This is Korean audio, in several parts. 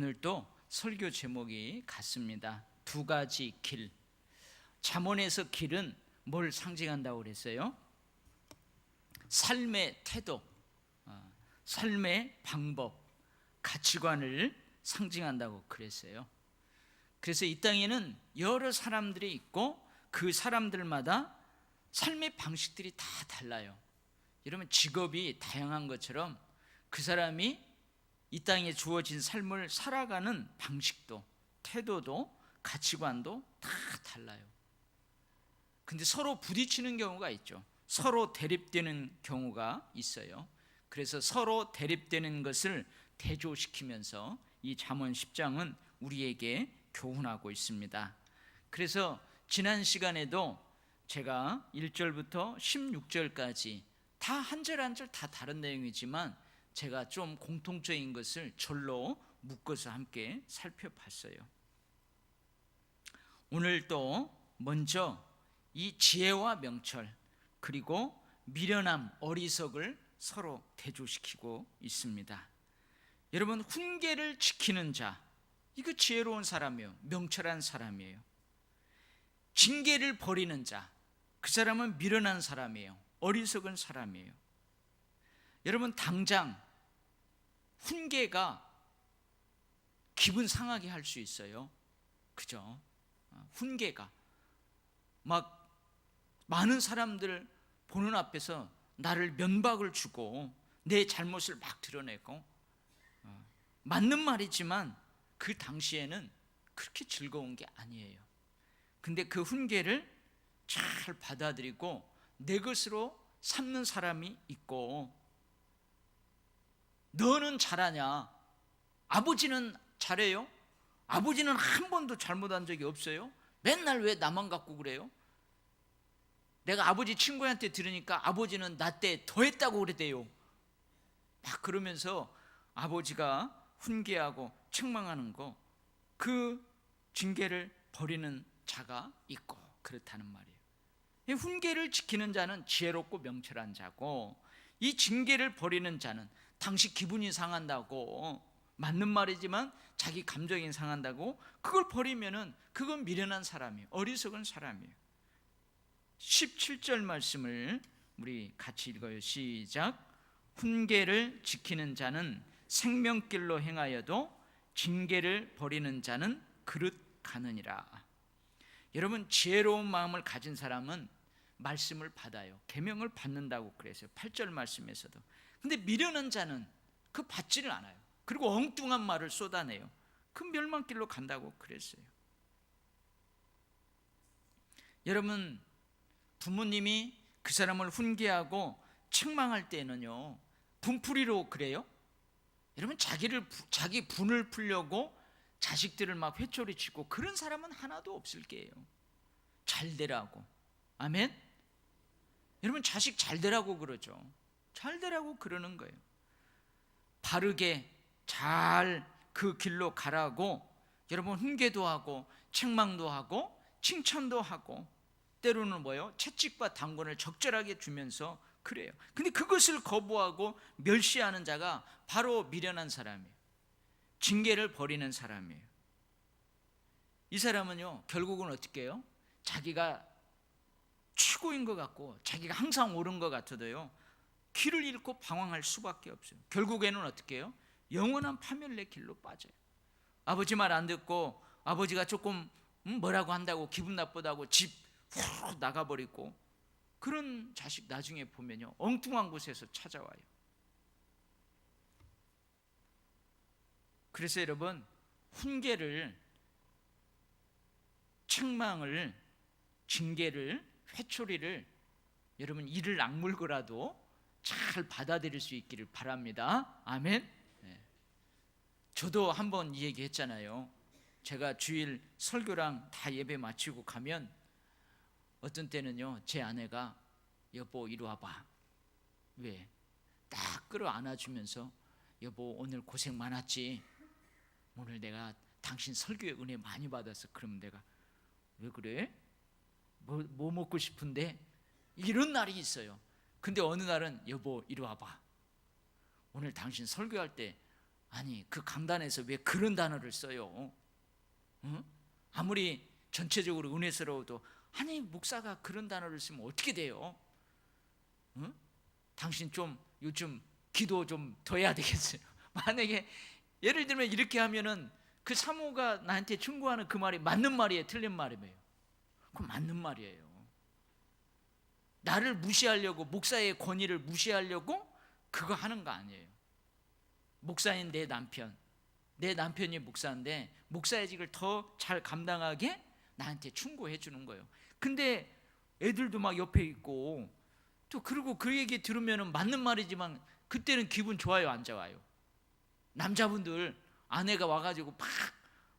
오늘 또 설교 제목이 같습니다. 두 가지 길. 잠언에서 길은 뭘 상징한다고 그랬어요? 삶의 태도, 삶의 방법, 가치관을 상징한다고 그랬어요. 그래서 이 땅에는 여러 사람들이 있고 그 사람들마다 삶의 방식들이 다 달라요. 여러분, 직업이 다양한 것처럼 그 사람이 이 땅에 주어진 삶을 살아가는 방식도, 태도도, 가치관도 다 달라요. 근데 서로 부딪히는 경우가 있죠. 서로 대립되는 경우가 있어요. 그래서 서로 대립되는 것을 대조시키면서 이 잠언 10장은 우리에게 교훈하고 있습니다. 그래서 지난 시간에도 제가 1절부터 16절까지 다 한 절 한 절 다 다른 내용이지만 제가 좀 공통적인 것을 절로 묶어서 함께 살펴봤어요. 오늘 또 먼저 이 지혜와 명철, 그리고 미련함, 어리석을 서로 대조시키고 있습니다. 여러분, 훈계를 지키는 자, 이거 지혜로운 사람이에요. 명철한 사람이에요. 징계를 버리는 자, 그 사람은 미련한 사람이에요. 어리석은 사람이에요. 여러분, 당장 훈계가 기분 상하게 할 수 있어요. 그죠? 훈계가 막 많은 사람들 보는 앞에서 나를 면박을 주고 내 잘못을 막 드러내고, 맞는 말이지만 그 당시에는 그렇게 즐거운 게 아니에요. 근데 그 훈계를 잘 받아들이고 내 것으로 삼는 사람이 있고, 너는 잘하냐? 아버지는 잘해요? 아버지는 한 번도 잘못한 적이 없어요? 맨날 왜 나만 갖고 그래요? 내가 아버지 친구한테 들으니까 아버지는 나 때 더 했다고 그랬대요. 막 그러면서 아버지가 훈계하고 책망하는 거, 그 징계를 버리는 자가 있고 그렇다는 말이에요. 이 훈계를 지키는 자는 지혜롭고 명철한 자고, 이 징계를 버리는 자는 당시 기분이 상한다고, 맞는 말이지만 자기 감정이 상한다고 그걸 버리면은 그건 미련한 사람이에요. 어리석은 사람이에요. 17절 말씀을 우리 같이 읽어요. 시작. 훈계를 지키는 자는 생명길로 행하여도 징계를 버리는 자는 그릇 가느니라. 여러분, 지혜로운 마음을 가진 사람은 말씀을 받아요. 계명을 받는다고 그랬어요. 8절 말씀에서도. 근데 미련한 자는 그 받지를 않아요. 그리고 엉뚱한 말을 쏟아내요. 그 멸망길로 간다고 그랬어요. 여러분, 부모님이 그 사람을 훈계하고 책망할 때는요, 분풀이로 그래요? 여러분, 자기 분을 풀려고 자식들을 막 회초리치고 그런 사람은 하나도 없을 게예요. 잘 되라고. 아멘? 여러분, 자식 잘 되라고 그러죠. 잘 되라고 그러는 거예요. 바르게 잘 그 길로 가라고 여러분 훈계도 하고 책망도 하고 칭찬도 하고, 때로는 뭐예요? 채찍과 당근을 적절하게 주면서 그래요. 근데 그것을 거부하고 멸시하는 자가 바로 미련한 사람이에요. 징계를 버리는 사람이에요. 이 사람은요, 결국은 어떻게 해요? 자기가 최고인 것 같고 자기가 항상 옳은 것 같아도요, 길을 잃고 방황할 수밖에 없어요. 결국에는 어떻게 해요? 영원한 파멸의 길로 빠져요. 아버지 말 안 듣고 아버지가 조금 뭐라고 한다고 기분 나쁘다고 집 훅 나가버리고, 그런 자식 나중에 보면요, 엉뚱한 곳에서 찾아와요. 그래서 여러분, 훈계를, 책망을, 징계를, 회초리를 여러분 이를 악물고라도 잘 받아들일 수 있기를 바랍니다. 아멘. 네. 저도 한번 이 얘기 했잖아요. 제가 주일 설교랑 다 예배 마치고 가면 어떤 때는요, 제 아내가 여보 이리 와봐. 왜? 딱 끌어안아주면서 여보 오늘 고생 많았지? 오늘 내가 당신 설교에 은혜 많이 받았어. 그러면 내가 왜 그래? 뭐 먹고 싶은데? 이런 날이 있어요. 근데 어느 날은 여보 이리 와봐. 오늘 당신 설교할 때 아니 그 강단에서 왜 그런 단어를 써요? 응? 아무리 전체적으로 은혜스러워도 아니 목사가 그런 단어를 쓰면 어떻게 돼요? 응? 당신 좀 요즘 기도 좀 더 해야 되겠어요. 만약에 예를 들면 이렇게 하면은 그 사모가 나한테 충고하는 그 말이 맞는 말이에요, 틀린 말이에요? 그건 맞는 말이에요. 나를 무시하려고, 목사의 권위를 무시하려고 그거 하는 거 아니에요. 목사인 내 남편이 목사인데 목사의 직을 더 잘 감당하게 나한테 충고해 주는 거예요. 근데 애들도 막 옆에 있고 또 그리고 그 얘기 들으면 맞는 말이지만 그때는 기분 좋아요, 안 좋아요? 남자분들 아내가 와가지고 막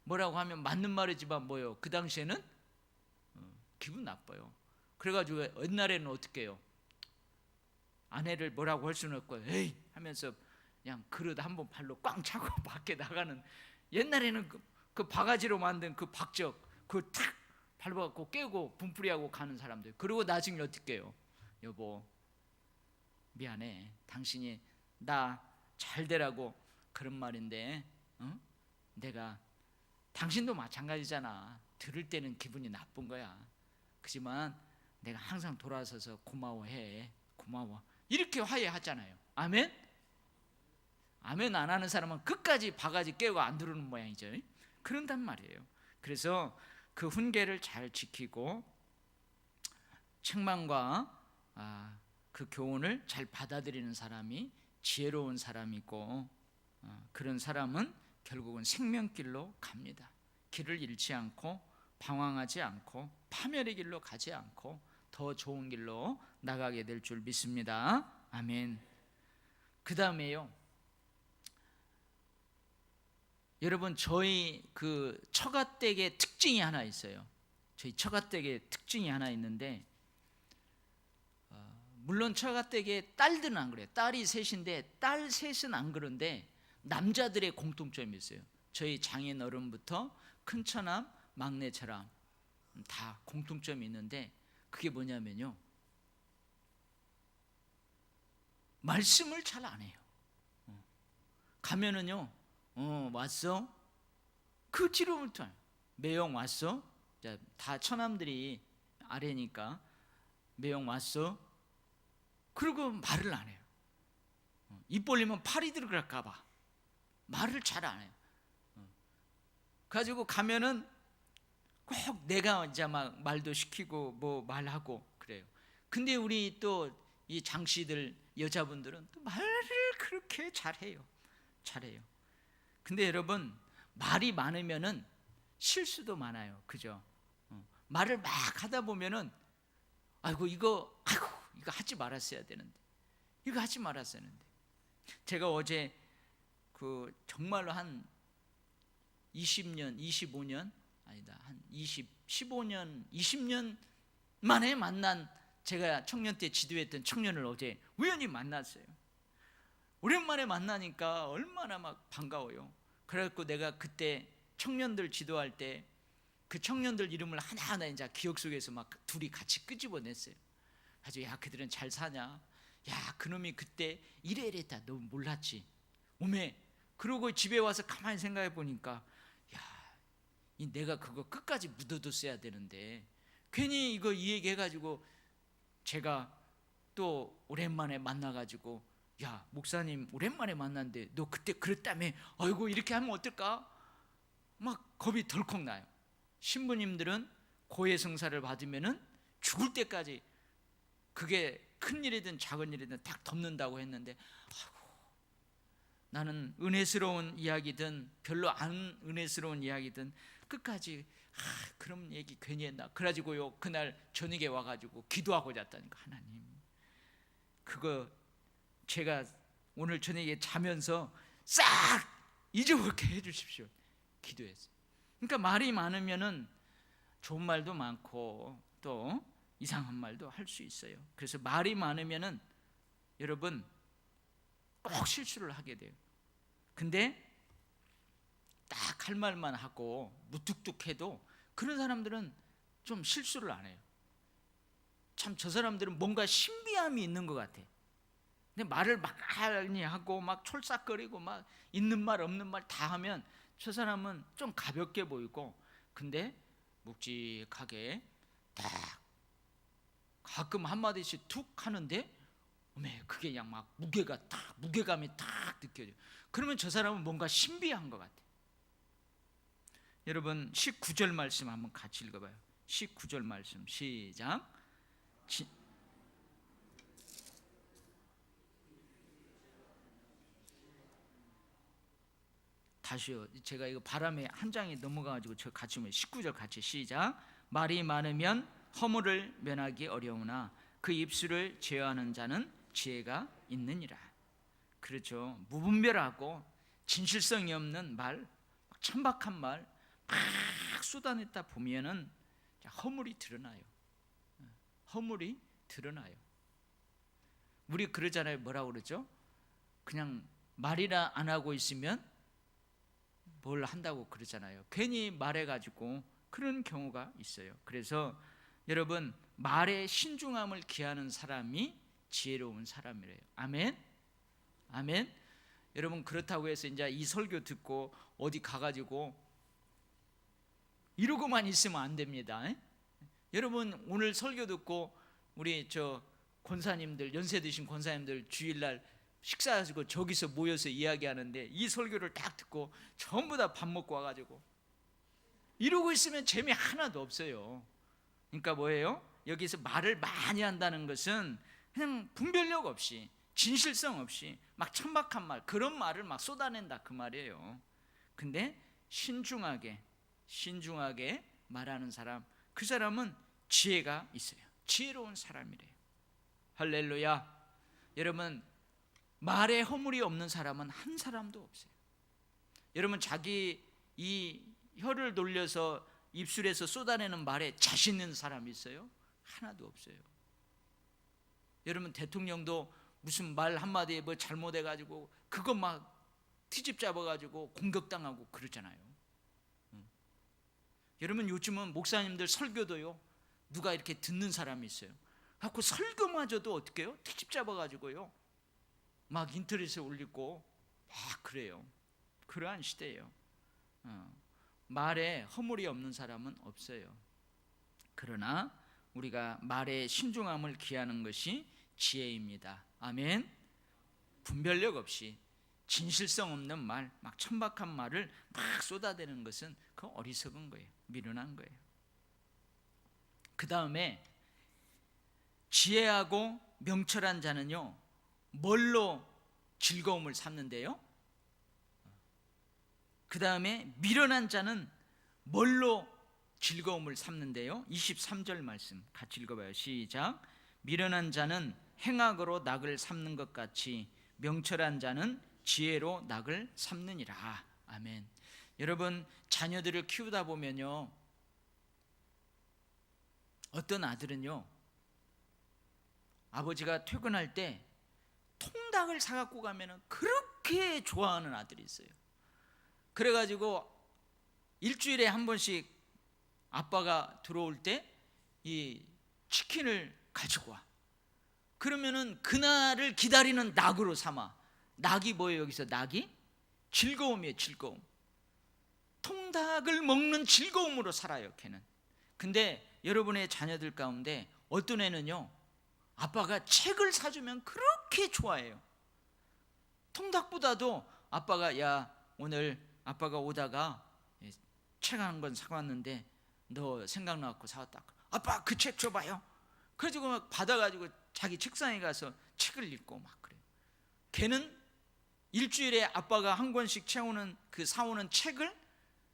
뭐라고 하면 맞는 말이지만 뭐요? 그 당시에는 기분 나빠요. 그래가지고 옛날에는 어떻게 해요? 아내를 뭐라고 할 수는 없고 에이 하면서 그냥 그릇 한번 발로 꽝 차고 밖에 나가는, 옛날에는 그 바가지로 만든 그 박적 그걸 탁 밟아갖고 깨고 분풀이하고 가는 사람들. 그리고 나중에 어떻게 해요? 여보 미안해, 당신이 나 잘 되라고 그런 말인데 내가, 당신도 마찬가지잖아, 들을 때는 기분이 나쁜 거야. 그지만 내가 항상 돌아서서 고마워해, 고마워, 이렇게 화해하잖아요. 아멘? 아멘 안 하는 사람은 끝까지 바가지 깨고 안 들어오는 모양이죠. 그런단 말이에요. 그래서 그 훈계를 잘 지키고 책망과 그 교훈을 잘 받아들이는 사람이 지혜로운 사람이고, 그런 사람은 결국은 생명길로 갑니다. 길을 잃지 않고 방황하지 않고 파멸의 길로 가지 않고 더 좋은 길로 나가게 될 줄 믿습니다. 아멘. 그 다음에요, 여러분 저희 그 처가댁의 특징이 하나 있어요. 저희 처가댁의 특징이 하나 있는데, 물론 처가댁의 딸들은 안 그래요. 딸이 셋인데 딸 셋은 안 그런데 남자들의 공통점이 있어요. 저희 장인 어른부터 큰 처남, 막내 처남 다 공통점이 있는데, 그게 뭐냐면요, 말씀을 잘 안 해요. 가면은요, 왔어? 그 뒤로부터 매형 왔어? 다 처남들이 아래니까 매형 왔어? 그리고 말을 안 해요. 입 벌리면 팔이 들어갈까 봐 말을 잘 안 해요. 가지고 가면은 꼭 내가 이제 막 말도 시키고 뭐 말하고 그래요. 근데 우리 또 이 장씨들 여자분들은 또 말을 그렇게 잘해요. 근데 여러분 말이 많으면은 실수도 많아요. 그죠? 말을 막 하다 보면은 이거 하지 말았어야 되는데, 이거 하지 말았어야 하는데. 제가 어제 그 정말로 한 20년, 25년 아니다, 한 15년, 20년 만에 만난, 제가 청년 때 지도했던 청년을 어제 우연히 만났어요. 오랜만에 만나니까 얼마나 막 반가워요. 그래갖고 내가 그때 청년들 지도할 때 그 청년들 이름을 하나하나 이제 기억 속에서 막 둘이 같이 끄집어냈어요. 아주 야 그들은 잘 사냐, 야 그놈이 그때 이랬다 너 몰랐지, 오메. 그러고 집에 와서 가만히 생각해 보니까 내가 그거 끝까지 묻어뒀어야 되는데 괜히 이거 이 얘기 해가지고 제가 또 오랜만에 만나가지고 야 목사님 오랜만에 만났는데 너 그때 그랬다며, 아이고 이렇게 하면 어떨까 막 겁이 덜컥 나요. 신부님들은 고해성사를 받으면은 죽을 때까지 그게 큰 일이든 작은 일이든 딱 덮는다고 했는데, 나는 은혜스러운 이야기든 별로 안 은혜스러운 이야기든 끝까지 그런 얘기 괜히 했나. 그래가지고요 그날 저녁에 와가지고 기도하고 잤다니까. 하나님 그거 제가 오늘 저녁에 자면서 싹 잊어먹게 해주십시오 기도했어요. 그러니까 말이 많으면은 좋은 말도 많고 또 이상한 말도 할 수 있어요. 그래서 말이 많으면은 여러분 꼭 실수를 하게 돼요. 근데 딱 할 말만 하고 무뚝뚝해도 그런 사람들은 좀 실수를 안 해요. 참 저 사람들은 뭔가 신비함이 있는 것 같아. 근데 말을 많이 하고 막 촐싹거리고 막 있는 말 없는 말 다 하면 저 사람은 좀 가볍게 보이고, 근데 묵직하게 딱 가끔 한마디씩 툭 하는데 어메 그게 그냥 막 무게감이 딱 느껴져요. 그러면 저 사람은 뭔가 신비한 것 같아요. 여러분 19절 말씀 한번 같이 읽어봐요. 19절 말씀 시작. 다시요. 제가 이거 바람에 한 장이 넘어가가지고 저 같이 보면 19절 같이 시작. 말이 많으면 허물을 면하기 어려우나 그 입술을 제어하는 자는 지혜가 있느니라. 그렇죠. 무분별하고 진실성이 없는 말, 천박한 말 막 쏟아냈다 보면은 허물이 드러나요. 허물이 드러나요. 우리 그러잖아요. 뭐라고 그러죠? 그냥 말이나 안 하고 있으면 뭘 한다고 그러잖아요. 괜히 말해가지고 그런 경우가 있어요. 그래서 여러분 말에 신중함을 기하는 사람이 지혜로운 사람이래요. 아멘? 아멘? 여러분 그렇다고 해서 이제 이 설교 듣고 어디 가가지고 이러고만 있으면 안 됩니다. 여러분 오늘 설교 듣고 우리 저 권사님들, 연세 드신 권사님들 주일날 식사하시고 저기서 모여서 이야기하는데 이 설교를 딱 듣고 전부 다 밥 먹고 와가지고 이러고 있으면 재미 하나도 없어요. 그러니까 뭐예요? 여기서 말을 많이 한다는 것은 그냥 분별력 없이, 진실성 없이 막 천박한 말, 그런 말을 막 쏟아낸다 그 말이에요. 근데 신중하게 말하는 사람, 그 사람은 지혜가 있어요. 지혜로운 사람이래요. 할렐루야. 여러분 말에 허물이 없는 사람은 한 사람도 없어요. 여러분 자기 이 혀를 돌려서 입술에서 쏟아내는 말에 자신 있는 사람이 있어요? 하나도 없어요. 여러분 대통령도 무슨 말 한마디에 뭐 잘못해가지고 그거 막 트집 잡아가지고 공격당하고 그러잖아요. 여러분 요즘은 목사님들 설교도요 누가 이렇게 듣는 사람이 있어요. 갖고 설교마저도 어떻게 해요? 트집 잡아가지고요 막 인터넷에 올리고 막 그래요. 그러한 시대예요. 말에 허물이 없는 사람은 없어요. 그러나 우리가 말에 신중함을 기하는 것이 지혜입니다. 아멘. 분별력 없이 진실성 없는 말, 막 천박한 말을 막 쏟아대는 것은 그 어리석은 거예요. 미련한 거예요. 그 다음에 지혜하고 명철한 자는요 뭘로 즐거움을 삼는데요? 그 다음에 미련한 자는 뭘로 즐거움을 삼는데요? 23절 말씀 같이 읽어봐요. 시작. 미련한 자는 행악으로 낙을 삼는 것 같이 명철한 자는 지혜로 낙을 삼느니라. 아멘. 여러분 자녀들을 키우다 보면요 어떤 아들은요 아버지가 퇴근할 때 통닭을 사갖고 가면 그렇게 좋아하는 아들이 있어요. 그래가지고 일주일에 한 번씩 아빠가 들어올 때 이 치킨을 가지고 와. 그러면은 그날을 기다리는 낙으로 삼아. 낙이 뭐예요? 여기서 낙이? 즐거움이에요. 즐거움. 통닭을 먹는 즐거움으로 살아요 걔는. 근데 여러분의 자녀들 가운데 어떤 애는요 아빠가 책을 사주면 그렇게 좋아해요. 통닭보다도 아빠가 야 오늘 아빠가 오다가 책 한 권 사왔는데 너 생각나갖고 사왔다. 아빠 그 책 줘봐요. 그래가지고 막 받아가지고 자기 책상에 가서 책을 읽고 막 그래요. 걔는 일주일에 아빠가 한 권씩 채우는 그 사오는 책을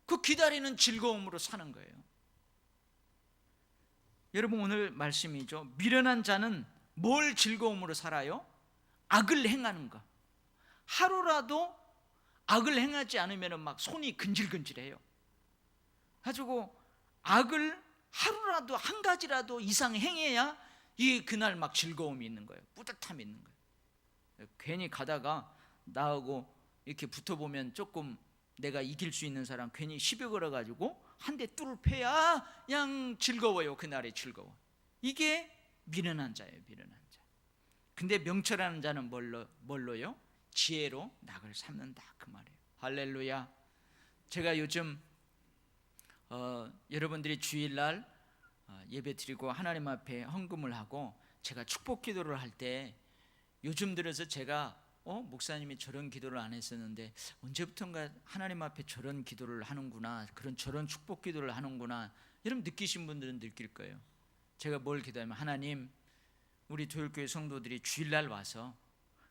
그 기다리는 즐거움으로 사는 거예요. 여러분 오늘 말씀이죠. 미련한 자는 뭘 즐거움으로 살아요? 악을 행하는 거. 하루라도 악을 행하지 않으면 막 손이 근질근질해요. 가지고 악을 하루라도 한 가지라도 이상 행해야 이 그날 막 즐거움이 있는 거예요. 뿌듯함이 있는 거예요. 괜히 가다가 나하고 이렇게 붙어보면 조금 내가 이길 수 있는 사람 괜히 시비 걸어가지고 한 대 뚫을 패야 그냥 즐거워요. 그날이 즐거워. 이게 미련한 자예요. 미련한 자. 근데 명철하는 자는 뭘로요? 지혜로 낙을 삼는다, 그 말이에요. 할렐루야. 제가 요즘 여러분들이 주일날 예배 드리고 하나님 앞에 헌금을 하고 제가 축복 기도를 할 때 요즘 들어서 제가 목사님이 저런 기도를 안 했었는데 언제부턴가 하나님 앞에 저런 기도를 하는구나, 저런 축복 기도를 하는구나, 여러분 느끼신 분들은 느낄 거예요. 제가 뭘 기도하면, 하나님, 우리 도열교회 성도들이 주일날 와서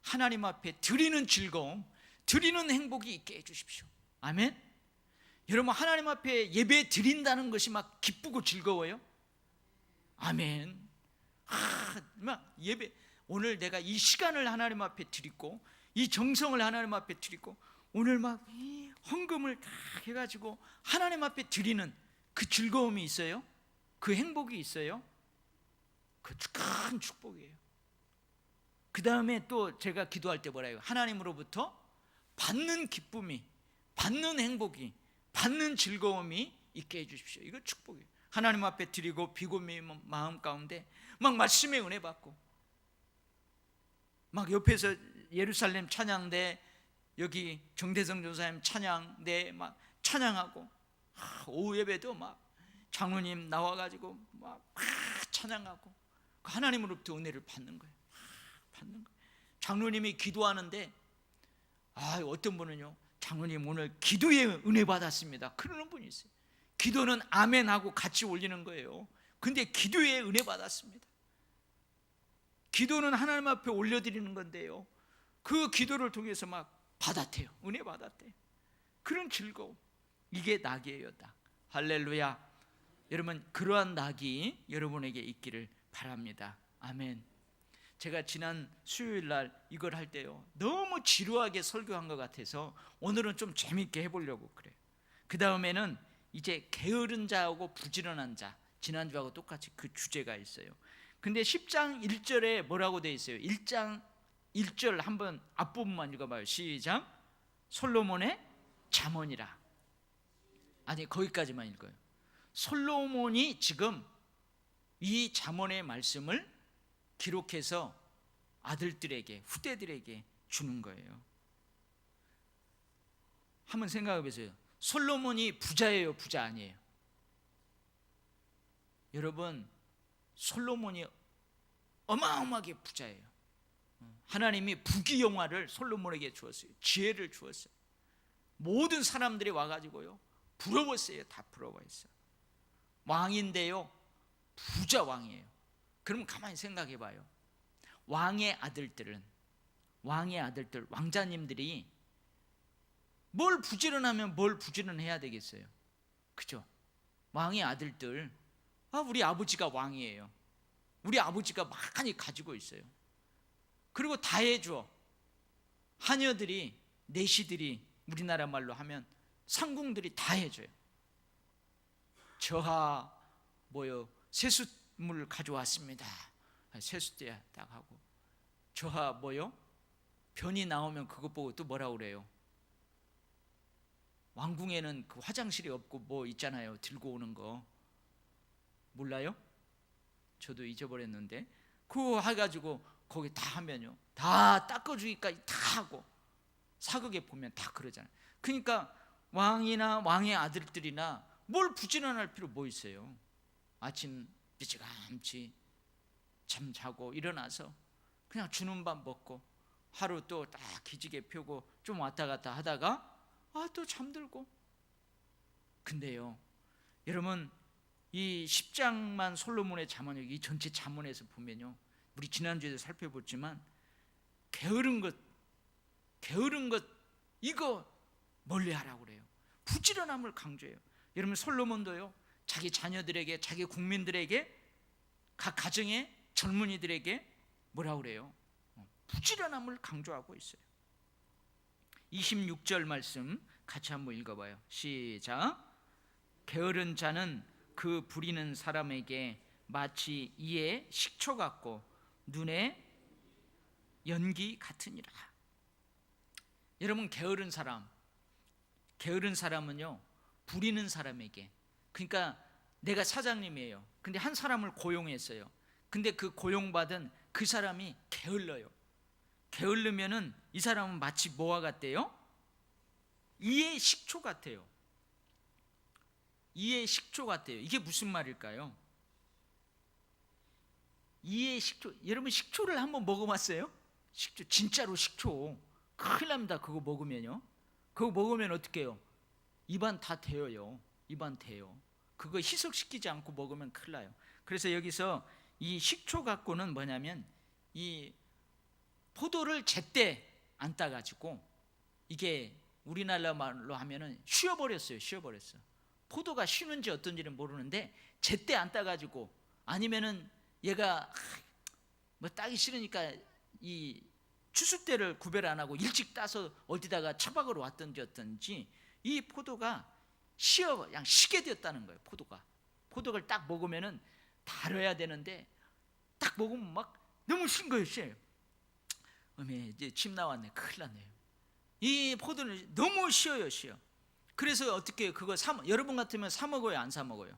하나님 앞에 드리는 즐거움, 드리는 행복이 있게 해주십시오. 아멘. 여러분, 하나님 앞에 예배 드린다는 것이 막 기쁘고 즐거워요? 아멘. 막 예배, 오늘 내가 이 시간을 하나님 앞에 드리고 이 정성을 하나님 앞에 드리고 오늘 막 헌금을 다 해가지고 하나님 앞에 드리는 그 즐거움이 있어요? 그 행복이 있어요? 그 큰 축복이에요. 그 다음에 또 제가 기도할 때 뭐라 해요? 하나님으로부터 받는 기쁨이, 받는 행복이, 받는 즐거움이 있게 해주십시오. 이거 축복이에요. 하나님 앞에 드리고 비고민 마음 가운데 막 말씀의 은혜 받고, 막 옆에서 예루살렘 찬양대, 여기 정대성 조사님 찬양대 막 찬양하고, 오후 예배도 막 장로님 나와가지고 막 찬양하고, 하나님으로부터 은혜를 받는 거예요. 받는 거예요. 장로님이 기도하는데 어떤 분은요, 장로님 오늘 기도에 은혜 받았습니다, 그러는 분이 있어요. 기도는 아멘하고 같이 올리는 거예요. 근데 기도에 은혜 받았습니다. 기도는 하나님 앞에 올려드리는 건데요, 그 기도를 통해서 막 받았대요. 은혜 받았대요. 그런 즐거움, 이게 낙이에요, 낙. 할렐루야. 여러분, 그러한 낙이 여러분에게 있기를 바랍니다. 아멘. 제가 지난 수요일날 이걸 할 때요, 너무 지루하게 설교한 것 같아서 오늘은 좀 재밌게 해보려고 그래요. 그 다음에는 이제 게으른 자하고 부지런한 자, 지난주하고 똑같이 그 주제가 있어요. 근데 10장 1절에 뭐라고 되어 있어요? 1장 1절 한번 앞부분만 읽어봐요. 시작. 솔로몬의 잠언이라. 아니, 거기까지만 읽어요. 솔로몬이 지금 이 잠언의 말씀을 기록해서 아들들에게, 후대들에게 주는 거예요. 한번 생각해 보세요. 솔로몬이 부자예요, 부자 아니에요? 여러분, 솔로몬이 어마어마하게 부자예요. 하나님이 부귀영화를 솔로몬에게 주었어요. 지혜를 주었어요. 모든 사람들이 와가지고요 부러웠어요. 다 부러워했어요. 왕인데요, 부자 왕이에요. 그럼 가만히 생각해 봐요. 왕의 아들들, 왕자님들이 뭘 부지런하면 뭘 부지런해야 되겠어요? 그죠? 왕의 아들들, 우리 아버지가 왕이에요. 우리 아버지가 많이 가지고 있어요. 그리고 다 해줘. 하녀들이, 내시들이, 우리나라 말로 하면 상궁들이 다 해줘요. 저하 세숫물 가져왔습니다. 세숫대 딱 하고, 저하 변이 나오면 그것 보고 또 뭐라 그래요? 왕궁에는 그 화장실이 없고 있잖아요, 들고 오는 거 몰라요? 저도 잊어버렸는데, 그거 해가지고 거기 다 하면요, 다 닦아주기까지 다 하고, 사극에 보면 다 그러잖아요. 그러니까 왕이나 왕의 아들들이나 뭘 부지런할 필요 뭐 있어요? 아침 일찌감치 잠 자고 일어나서 그냥 주는 밥 먹고, 하루 또 딱 기지개 펴고 좀 왔다 갔다 하다가 또 잠들고. 근데요, 여러분, 이 10장만 솔로몬의 잠언, 이 전체 잠언에서 보면요, 우리 지난주에도 살펴봤지만 게으른 것 이거 멀리하라고 그래요. 부지런함을 강조해요. 여러분, 솔로몬도요, 자기 자녀들에게, 자기 국민들에게, 각 가정의 젊은이들에게 뭐라고 그래요? 부지런함을 강조하고 있어요. 26절 말씀 같이 한번 읽어봐요. 시작. 게으른 자는 그 부리는 사람에게 마치 이에 식초 같고 눈에 연기 같으니라. 여러분, 게으른 사람은요, 부리는 사람에게, 그러니까 내가 사장님이에요. 근데 한 사람을 고용했어요. 근데 그 고용받은 그 사람이 게을러요. 게을르면은 이 사람은 마치 뭐와 같대요? 이의 식초 같아요. 이의 식초 같아요. 이게 무슨 말일까요? 이의 식초. 여러분 식초를 한번 먹어봤어요? 식초, 진짜로 식초. 큰일 납니다. 그거 먹으면요. 그거 먹으면 어떻게 해요? 입안 다 데워요. 입안 데요. 그거 희석시키지 않고 먹으면 큰일 나요. 그래서 여기서 이 식초 갖고는 뭐냐면 이 포도를 제때 안 따가지고, 이게 우리나라 말로 하면은 쉬어버렸어요. 쉬어버렸어. 포도가 쉬는지 어떤지는 모르는데 제때 안 따가지고, 아니면은 얘가 뭐 따기 싫으니까 이 추수때를 구별 안 하고 일찍 따서 어디다가 처박으러 왔든지 어떤지 이 포도가 그냥 쉬게 되었다는 거예요. 포도를 딱 먹으면은 달아야 되는데 딱 먹으면 막 너무 신 거예요. 쉬어요. 이제 침 나왔네. 큰일 났네요. 이 포도는 너무 쉬어요. 그래서 어떻게 그거 여러분 같으면 사 먹어요? 안 사 먹어요?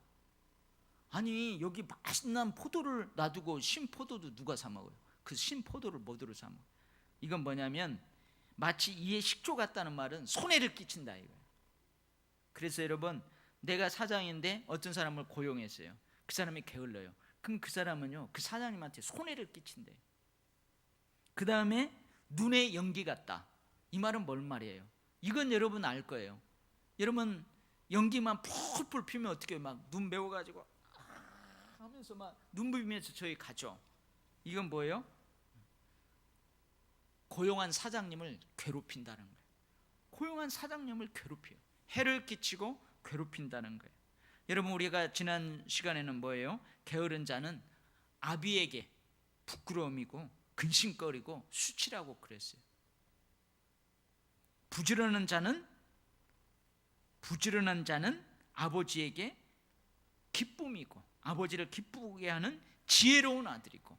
아니 여기 맛있는 포도를 놔두고 신 포도도 누가 사 먹어요? 그 신 포도를 뭐로 사 먹어요? 이건 뭐냐면 마치 이의 식초 같다는 말은 손해를 끼친다 이거예요. 그래서 여러분, 내가 사장인데 어떤 사람을 고용했어요. 그 사람이 게을러요. 그럼 그 사람은요, 그 사장님한테 손해를 끼친대요. 그 다음에 눈에 연기 같다. 이 말은 뭔 말이에요? 이건 여러분 알 거예요. 여러분 연기만 풀풀 피면 어떻게 해요? 막 눈 매워가지고 하면서 막 눈 부비면서 저희 가죠. 이건 뭐예요? 고용한 사장님을 괴롭힌다는 거예요. 고용한 사장님을 괴롭혀요. 해를 끼치고 괴롭힌다는 거예요. 여러분, 우리가 지난 시간에는 뭐예요? 게으른 자는 아비에게 부끄러움이고 근심거리고 수치라고 그랬어요. 부지런한 자는 아버지에게 기쁨이고 아버지를 기쁘게 하는 지혜로운 아들이고,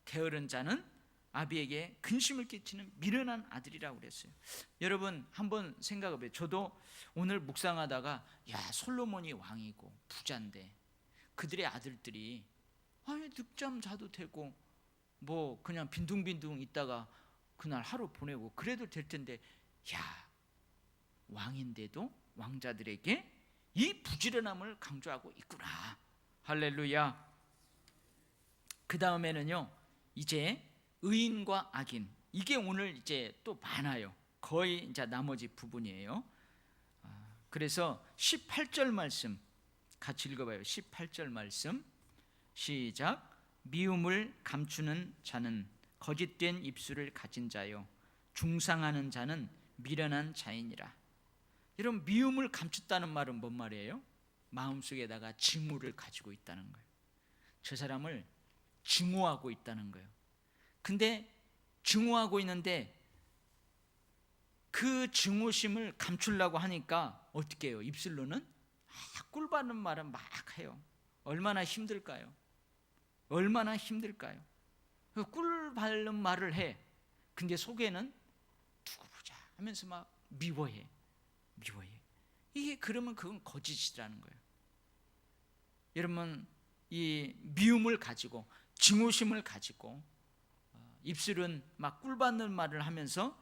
게으른 자는 아비에게 근심을 끼치는 미련한 아들이라고 그랬어요. 여러분 한번 생각해봐요. 저도 오늘 묵상하다가 솔로몬이 왕이고 부자인데 그들의 아들들이 늦잠 자도 되고 뭐 그냥 빈둥빈둥 있다가 그날 하루 보내고 그래도 될 텐데, 왕인데도 왕자들에게 이 부지런함을 강조하고 있구나. 할렐루야. 그 다음에는요, 이제 의인과 악인, 이게 오늘 이제 또 많아요. 거의 이제 나머지 부분이에요. 그래서 18절 말씀 같이 읽어봐요. 18절 말씀 시작. 미움을 감추는 자는 거짓된 입술을 가진 자요, 중상하는 자는 미련한 자이니라. 여러분, 미움을 감췄다는 말은 뭔 말이에요? 마음속에다가 증오를 가지고 있다는 거예요. 저 사람을 증오하고 있다는 거예요. 근데 증오하고 있는데 그 증오심을 감추려고 하니까 어떻게 해요? 입술로는 꿀받는 말은 막 해요. 얼마나 힘들까요? 얼마나 힘들까요? 꿀받는 말을 해. 근데 속에는 두고 보자 하면서 막 미워해. 이게 그러면 그건 거짓이라는 거예요. 여러분, 이 미움을 가지고 증오심을 가지고 입술은 막 꿀받는 말을 하면서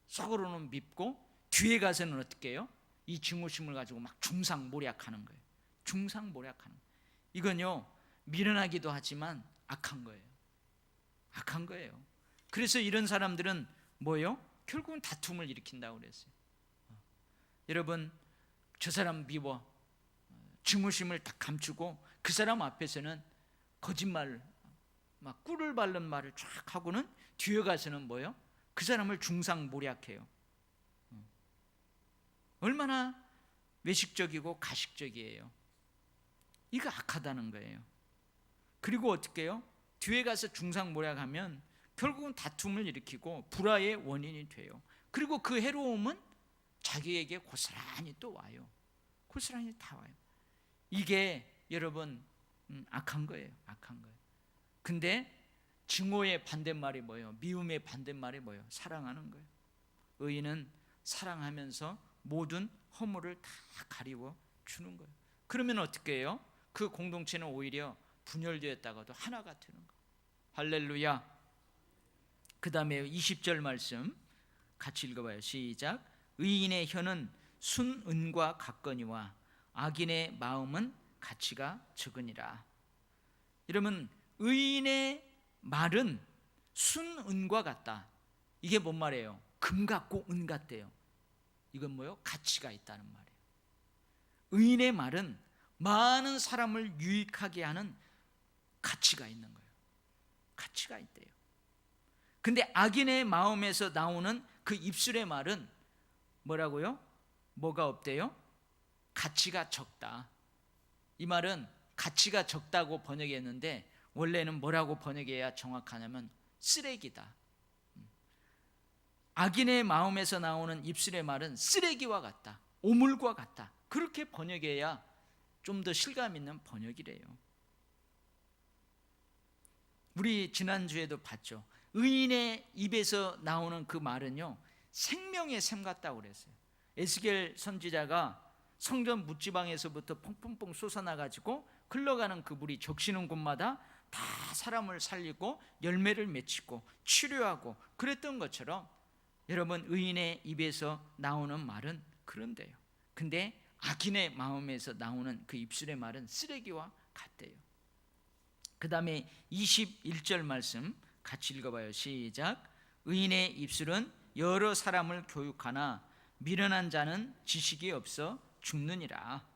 속으로는 밉고 뒤에 가서는 어떻게 해요? 이 증오심을 가지고 막 중상모략하는 거예요. 중상모략하는 거예요. 이건요, 미련하기도 하지만 악한 거예요. 그래서 이런 사람들은 뭐예요? 결국은 다툼을 일으킨다고 그랬어요. 여러분, 저 사람 미워, 증오심을 다 감추고 그 사람 앞에서는 거짓말, 막 꿀을 바른 말을 쫙 하고는 뒤에 가서는 뭐예요? 그 사람을 중상모략해요. 얼마나 외식적이고 가식적이에요. 이거 악하다는 거예요. 그리고 어떻게 해요? 뒤에 가서 중상모략하면 결국은 다툼을 일으키고 불화의 원인이 돼요. 그리고 그 해로움은 자기에게 고스란히 또 와요. 고스란히 다 와요. 이게 여러분 악한 거예요. 근데 증오의 반대말이 뭐예요? 미움의 반대말이 뭐예요? 사랑하는 거예요. 의인은 사랑하면서 모든 허물을 다 가리워 주는 거예요. 그러면 어떻게 해요? 그 공동체는 오히려 분열되었다가도 하나가 되는 거예요. 할렐루야. 그 다음에 20절 말씀 같이 읽어봐요. 시작. 의인의 혀는 순은과 같거니와 악인의 마음은 가치가 적으니라. 여러분, 의인의 말은 순은과 같다. 이게 뭔 말이에요? 금 같고 은 같대요. 이건 뭐예요? 가치가 있다는 말이에요. 의인의 말은 많은 사람을 유익하게 하는 가치가 있는 거예요. 가치가 있대요. 근데 악인의 마음에서 나오는 그 입술의 말은 뭐라고요? 뭐가 없대요? 가치가 적다. 이 말은 가치가 적다고 번역했는데 원래는 뭐라고 번역해야 정확하냐면 쓰레기다. 악인의 마음에서 나오는 입술의 말은 쓰레기와 같다. 오물과 같다. 그렇게 번역해야 좀 더 실감 있는 번역이래요. 우리 지난주에도 봤죠. 의인의 입에서 나오는 그 말은요, 생명의 샘 같다고 그랬어요. 에스겔 선지자가 성전 묻지방에서부터 퐁퐁퐁 솟아나가지고 흘러가는 그 물이 적시는 곳마다 다 사람을 살리고 열매를 맺히고 치료하고 그랬던 것처럼 여러분, 의인의 입에서 나오는 말은 그런데요. 근데 악인의 마음에서 나오는 그 입술의 말은 쓰레기와 같대요. 그 다음에 21절 말씀 같이 읽어봐요. 시작. 의인의 입술은 여러 사람을 교육하나 미련한 자는 지식이 없어 죽느니라.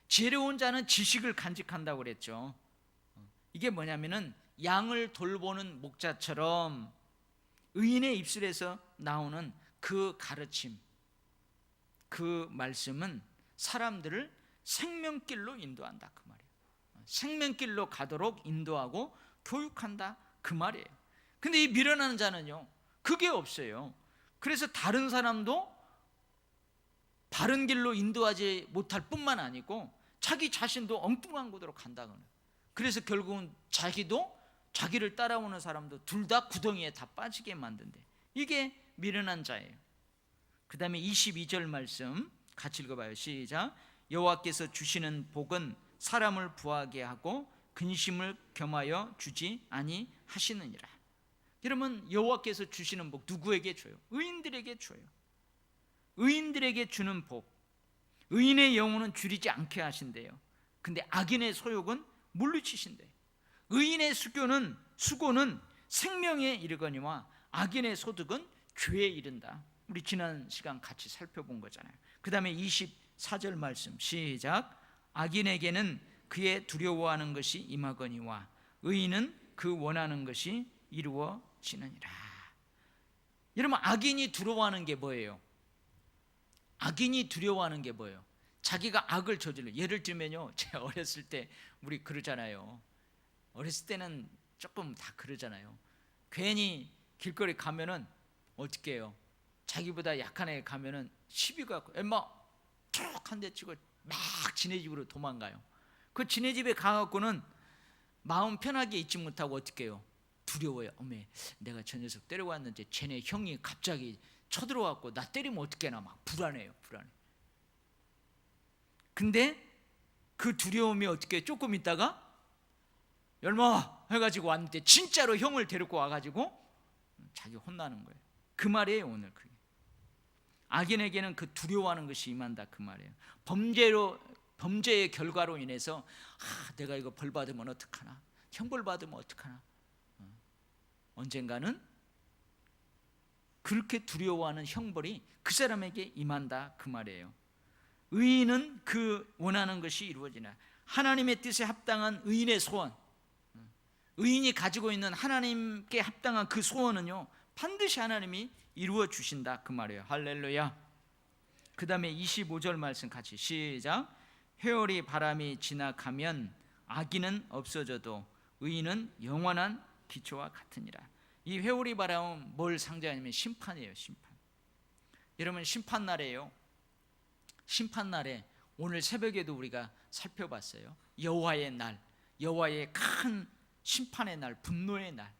지혜로운 자는 지식을 간직한다고 그랬죠. 이게 뭐냐면은 양을 돌보는 목자처럼 의인의 입술에서 나오는 그 가르침, 그 말씀은 사람들을 생명길로 인도한다 그 말이에요. 생명길로 가도록 인도하고 교육한다 그 말이에요. 근데 이 미련한 자는요, 그게 없어요. 그래서 다른 사람도 바른 길로 인도하지 못할 뿐만 아니고 자기 자신도 엉뚱한 곳으로 간다고는. 그래서 결국은 자기를 따라오는 사람도 둘 다 구덩이에 다 빠지게 만든대. 이게 미련한 자예요. 그 다음에 22절 말씀 같이 읽어봐요. 시작. 여호와께서 주시는 복은 사람을 부하게 하고 근심을 겸하여 주지 아니하시느니라. 여러분, 여호와께서 주시는 복 누구에게 줘요? 의인들에게 줘요. 의인들에게 주는 복, 의인의 영혼은 줄이지 않게 하신대요. 근데 악인의 소욕은 물리치신대요. 의인의 수고는 생명에 이르거니와 악인의 소득은 죄에 이른다. 우리 지난 시간 같이 살펴본 거잖아요. 그 다음에 24절 말씀 시작. 악인에게는 그의 두려워하는 것이 임하거니와 의인은 그 원하는 것이 이루어지느니라. 여러분, 악인이 두려워하는 게 뭐예요? 악인이 두려워하는 게 뭐예요? 자기가 악을 저질러. 예를 들면요, 제가 어렸을 때 우리 그러잖아요. 어렸을 때는 조금 다 그러잖아요. 괜히 길거리 가면은 어떻게 해요? 자기보다 약한 애 가면은 시비 갖고 엠마 툭 한 대 치고 막 지네 집으로 도망가요. 그 지네 집에 가갖고는 마음 편하게 있지 못하고 어떻게 해요? 두려워요. 어메, 내가 저 녀석 때리고 왔는데 쟤네 형이 갑자기 쳐들어왔고 나 때리면 어떡하나 막 불안해요. 근데 그 두려움이 어떻게 조금 있다가 열마 해가지고 왔는데 진짜로 형을 데리고 와가지고 자기 혼나는 거예요. 그 말이에요 오늘. 그게 악인에게는 그 두려워하는 것이 임한다 그 말이에요. 범죄의 결과로 인해서 내가 이거 벌 받으면 어떡하나, 형벌 받으면 어떡하나, 언젠가는 그렇게 두려워하는 형벌이 그 사람에게 임한다 그 말이에요. 의인은 그 원하는 것이 이루어지나. 하나님의 뜻에 합당한 의인의 소원, 의인이 가지고 있는 하나님께 합당한 그 소원은요, 반드시 하나님이 이루어 주신다 그 말이에요. 할렐루야. 그 다음에 25절 말씀 같이 시작. 회오리 바람이 지나가면 악인은 없어져도 의인은 영원한 기초와 같으니라. 이 회오리 바람은 뭘 상징하냐면 심판이에요. 심판. 여러분, 심판날에요, 심판날에 오늘 새벽에도 우리가 살펴봤어요. 여호와의 날, 여호와의 큰 심판의 날, 분노의 날.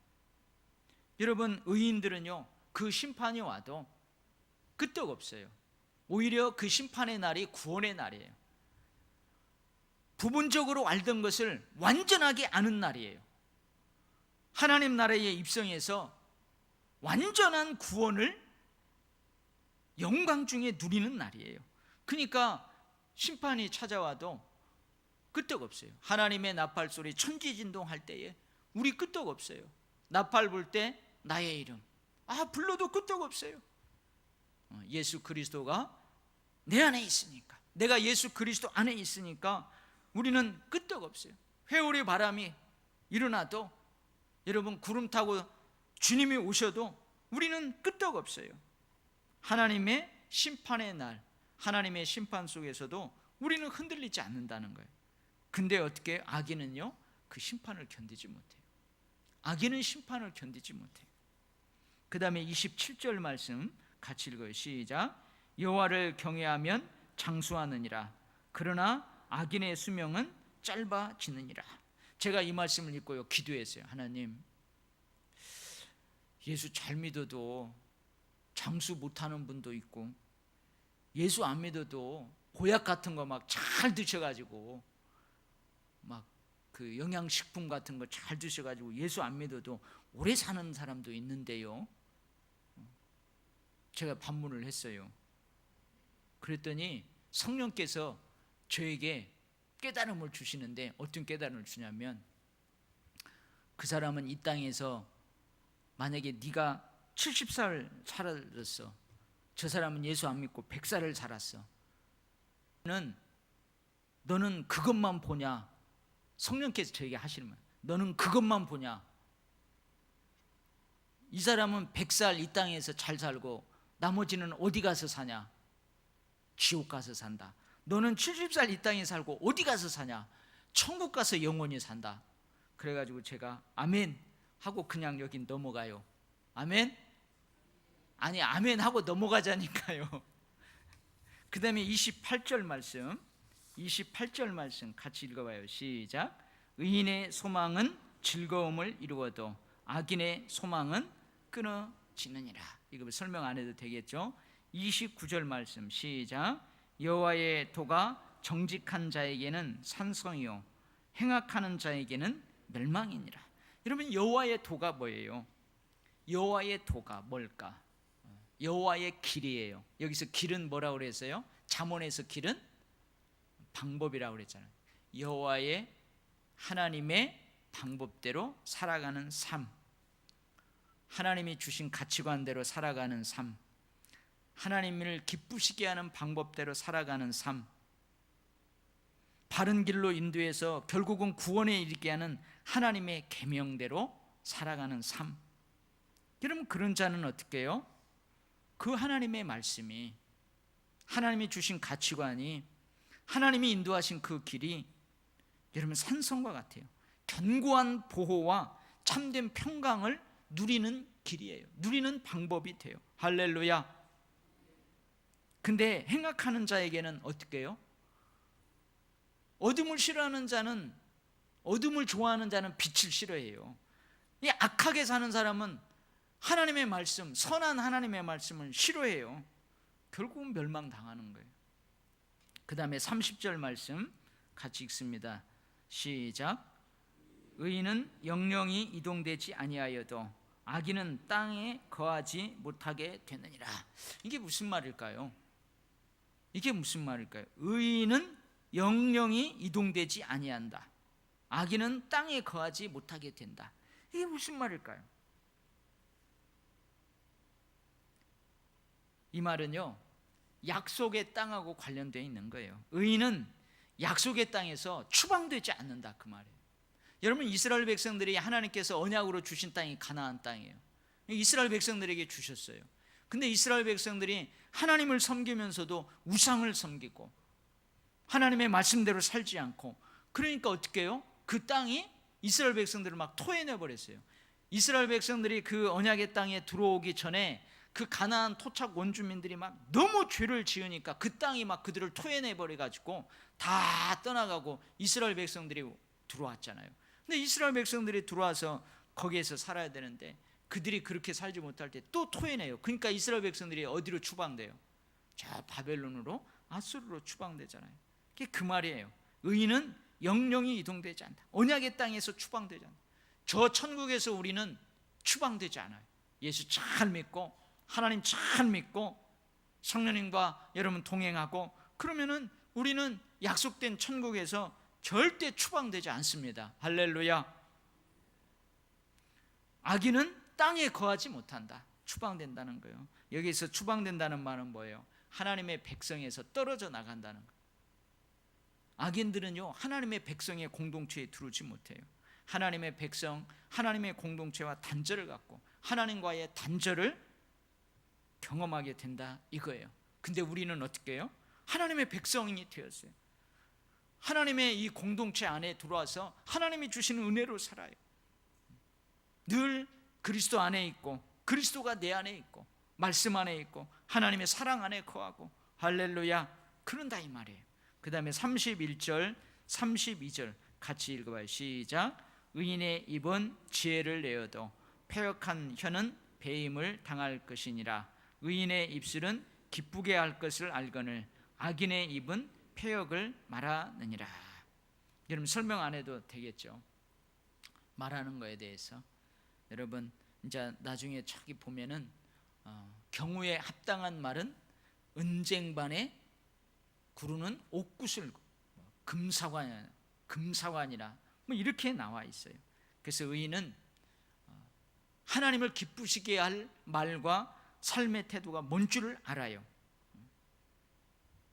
여러분, 의인들은요 그 심판이 와도 끄떡 없어요. 오히려 그 심판의 날이 구원의 날이에요. 부분적으로 알던 것을 완전하게 아는 날이에요. 하나님 나라에 입성해서 완전한 구원을 영광 중에 누리는 날이에요. 그러니까 심판이 찾아와도 끄떡없어요. 하나님의 나팔 소리, 천지진동할 때에 우리 끄떡없어요. 나팔 불 때 나의 이름 불러도 끄떡없어요. 예수 그리스도가 내 안에 있으니까, 내가 예수 그리스도 안에 있으니까 우리는 끄떡없어요. 회오리 바람이 일어나도, 여러분 구름 타고 주님이 오셔도 우리는 끄떡없어요. 하나님의 심판의 날, 하나님의 심판 속에서도 우리는 흔들리지 않는다는 거예요. 근데 어떻게 악인은요, 그 심판을 견디지 못해요. 악인은 심판을 견디지 못해요. 그 다음에 27절 말씀 같이 읽어요. 시작. 여호와를 경외하면 장수하느니라. 그러나 악인의 수명은 짧아지느니라. 제가 이 말씀을 읽고요, 기도했어요. 하나님, 예수 잘 믿어도 장수 못하는 분도 있고, 예수 안 믿어도 보약 같은 거 막 잘 드셔가지고, 막 그 영양식품 같은 거 잘 드셔가지고 예수 안 믿어도 오래 사는 사람도 있는데요. 제가 반문을 했어요. 그랬더니 성령께서 저에게 깨달음을 주시는데, 어떤 깨달음을 주냐면, 그 사람은 이 땅에서 만약에 네가 70살 살았어, 저 사람은 예수 안 믿고 100살을 살았어, 너는 그것만 보냐? 성령께서 저에게 하시는 말, 너는 그것만 보냐? 이 사람은 100살 이 땅에서 잘 살고 나머지는 어디 가서 사냐? 지옥 가서 산다. 너는 70살 이 땅에 살고 어디 가서 사냐? 천국 가서 영원히 산다. 그래가지고 제가 아멘 하고 그냥 여긴 넘어가요. 아멘? 아니, 아멘 하고 넘어가자니까요. 그 다음에 28절 말씀, 28절 말씀 같이 읽어봐요. 시작. 의인의 소망은 즐거움을 이루어도 악인의 소망은 끊어지느니라. 이거 설명 안 해도 되겠죠? 29절 말씀 시작. 여호와의 도가 정직한 자에게는 산성이요 행악하는 자에게는 멸망이니라. 여러분, 여호와의 도가 뭐예요? 여호와의 도가 뭘까? 여호와의 길이에요. 여기서 길은 뭐라고 그랬어요? 잠언에서 길은 방법이라고 그랬잖아요. 여호와의, 하나님의 방법대로 살아가는 삶, 하나님이 주신 가치관대로 살아가는 삶, 하나님을 기쁘시게 하는 방법대로 살아가는 삶, 바른 길로 인도해서 결국은 구원에 이르게 하는 하나님의 계명대로 살아가는 삶. 여러분, 그런 자는 어떻게 해요? 그 하나님의 말씀이, 하나님이 주신 가치관이, 하나님이 인도하신 그 길이 여러분 산성과 같아요. 견고한 보호와 참된 평강을 누리는 길이에요. 누리는 방법이 돼요. 할렐루야. 근데 행악하는 자에게는 어떻게 해요? 어둠을 싫어하는 자는, 어둠을 좋아하는 자는 빛을 싫어해요. 이 악하게 사는 사람은 하나님의 말씀, 선한 하나님의 말씀을 싫어해요. 결국은 멸망당하는 거예요. 그 다음에 30절 말씀 같이 읽습니다. 시작. 의인은 영영이 이동되지 아니하여도 악인은 땅에 거하지 못하게 되느니라. 이게 무슨 말일까요? 이게 무슨 말일까요? 의인은 영영이 이동되지 아니한다, 악인은 땅에 거하지 못하게 된다. 이게 무슨 말일까요? 이 말은요, 약속의 땅하고 관련되어 있는 거예요. 의인은 약속의 땅에서 추방되지 않는다, 그 말이에요. 여러분, 이스라엘 백성들이 하나님께서 언약으로 주신 땅이 가나안 땅이에요. 이스라엘 백성들에게 주셨어요. 근데 이스라엘 백성들이 하나님을 섬기면서도 우상을 섬기고 하나님의 말씀대로 살지 않고, 그러니까 어떻게 해요? 그 땅이 이스라엘 백성들을 막 토해내 버렸어요. 이스라엘 백성들이 그 언약의 땅에 들어오기 전에 그 가나안 토착 원주민들이 막 너무 죄를 지으니까 그 땅이 막 그들을 토해내 버려 가지고 다 떠나가고 이스라엘 백성들이 들어왔잖아요. 근데 이스라엘 백성들이 들어와서 거기에서 살아야 되는데 그들이 그렇게 살지 못할 때 또 토해내요. 그러니까 이스라엘 백성들이 어디로 추방돼요? 저 바벨론으로, 아수르로 추방되잖아요. 그게 그 말이에요. 의인은 영영이 이동되지 않는다. 언약의 땅에서 추방되지 않는다. 저 천국에서 우리는 추방되지 않아요. 예수 잘 믿고 하나님 잘 믿고 성령님과 여러분 동행하고 그러면은 우리는 약속된 천국에서 절대 추방되지 않습니다. 할렐루야. 악인은 땅에 거하지 못한다. 추방된다는 거예요. 여기서 추방된다는 말은 뭐예요? 하나님의 백성에서 떨어져 나간다는 거예요. 악인들은요, 하나님의 백성의 공동체에 들어오지 못해요. 하나님의 백성, 하나님의 공동체와 단절을 갖고 하나님과의 단절을 경험하게 된다 이거예요. 근데 우리는 어떻게 해요? 하나님의 백성이 되었어요. 하나님의 이 공동체 안에 들어와서 하나님이 주시는 은혜로 살아요. 늘 그리스도 안에 있고 그리스도가 내 안에 있고 말씀 안에 있고 하나님의 사랑 안에 거하고 할렐루야 그런다 이 말이에요. 그 다음에 31절 32절 같이 읽어봐요. 시작. 의인의 입은 지혜를 내어도 패역한 혀는 배임을 당할 것이니라. 의인의 입술은 기쁘게 할 것을 알거늘 악인의 입은 패역을 말하느니라. 여러분 설명 안 해도 되겠죠? 말하는 거에 대해서 여러분 이제 나중에 저기 보면은 경우에 합당한 말은 은쟁반에 구르는 옥구슬 금사관이라 뭐 이렇게 나와 있어요. 그래서 의인은 하나님을 기쁘시게 할 말과 삶의 태도가 뭔 줄을 알아요.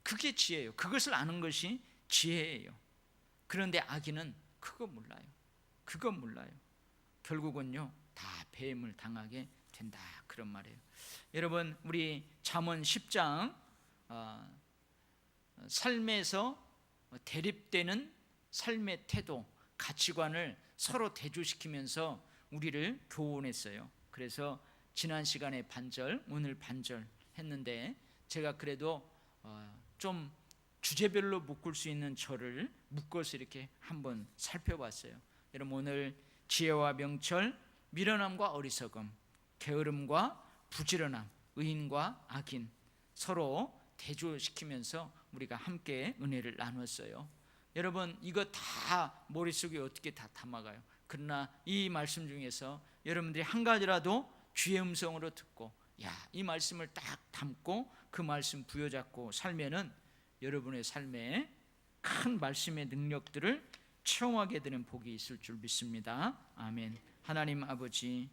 그게 지혜예요. 그것을 아는 것이 지혜예요. 그런데 악인은 그거 몰라요. 결국은요 다 배임을 당하게 된다 그런 말이에요. 여러분 우리 잠언 10장 삶에서 대립되는 삶의 태도, 가치관을 서로 대조시키면서 우리를 교훈했어요. 그래서 지난 시간에 반절, 오늘 반절 했는데 제가 그래도 좀 주제별로 묶을 수 있는 절을 묶어서 이렇게 한번 살펴봤어요. 여러분 오늘 지혜와 명철, 미련함과 어리석음, 게으름과 부지런함, 의인과 악인 서로 대조시키면서 우리가 함께 은혜를 나눴어요. 여러분 이거 다 머릿속에 어떻게 다 담아가요? 그러나 이 말씀 중에서 여러분들이 한 가지라도 주의 음성으로 듣고 이 말씀을 딱 담고 그 말씀 부여잡고 살면은 여러분의 삶에 큰 말씀의 능력들을 체험하게 되는 복이 있을 줄 믿습니다. 아멘. 하나님 아버지